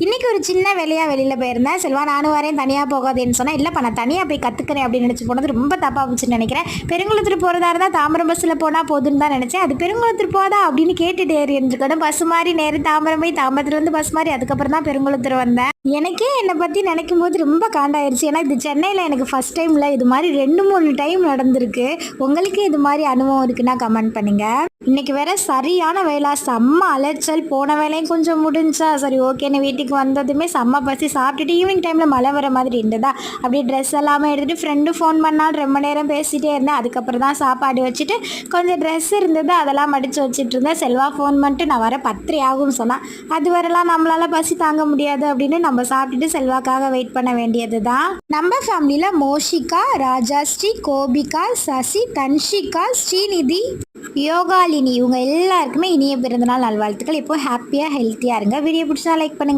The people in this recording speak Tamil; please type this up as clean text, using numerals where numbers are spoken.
இன்றைக்கி ஒரு சின்ன வேலையாக வெளியில் போயிருந்தேன். செல்வா நானும் வரேன் தனியாக போகாதேன்னு சொன்னேன். இல்லைப்பா நான் தனியாக போய் கற்றுக்கிறேன் அப்படின்னு நினச்சி போனது ரொம்ப தப்பாக போச்சுன்னு நினைக்கிறேன். பெருங்குளத்தூர் போகிறதா இருந்தால் தாம்பரம் பஸ்ஸில் போனால் போதுன்னு தான் நினச்சேன். அது பெருங்குளத்தூர் போதா அப்படின்னு கேட்டுட்டு ஏறியிருந்துக்கணும். பஸ் மாதிரி நேரம் தாம்பரம் போய் தாம்பரத்துலேருந்து பஸ் மாதிரி அதுக்கப்புறம் தான் பெருங்குளத்தூர் வந்தேன். எனக்கே என்னை பற்றி நினைக்கும் போது ரொம்ப காண்டாயிருச்சு. ஏன்னா இது சென்னையில் எனக்கு ஃபஸ்ட் டைமில் இது மாதிரி 2-3 டைம் நடந்திருக்கு. உங்களுக்கு இது மாதிரி அனுபவம் இருக்குன்னா கமெண்ட் பண்ணுங்கள். இன்றைக்கி வேற சரியான வேலை, செம்ம அலைச்சல். போன வேலையும் கொஞ்சம் முடிஞ்சா சரி ஓகேன்னு வீட்டுக்கு வந்ததுமே செம்ம பசி. சாப்பிட்டுட்டு ஈவினிங் டைமில் மழை வர மாதிரி இருந்ததா அப்படியே ட்ரெஸ் எல்லாமே எடுத்துகிட்டு ஃப்ரெண்டு ஃபோன் பண்ணால் ரொம்ப நேரம் பேசிகிட்டே இருந்தேன். அதுக்கப்புறம் தான் சாப்பாடு வச்சுட்டு கொஞ்சம் ட்ரெஸ் இருந்தது அதெல்லாம் மடித்து வச்சுட்டு இருந்தேன். செல்வா ஃபோன் பண்ணிட்டு நான் வர 10 ஆகும்னு சொன்னான். அது வரலாம் நம்மளால் பசி தாங்க முடியாது அப்படின்னு நம்ம சாப்பிட்டுட்டு செல்வாக்காக வெயிட் பண்ண வேண்டியது தான். நம்ம ஃபேமிலியில் மோஷிகா, ராஜாஸ்ரீ, கோபிகா, சசி, தன்ஷிகா, ஸ்ரீநிதி, யோகாலினி இவங்க எல்லாருக்குமே இனிய பிறந்தநாள் நல்வாழ்த்துக்கள். இப்போ ஹாப்பியாக ஹெல்த்தியாக இருங்க. வீடியோ பிடிச்சா லைக் பண்ணுங்கள்.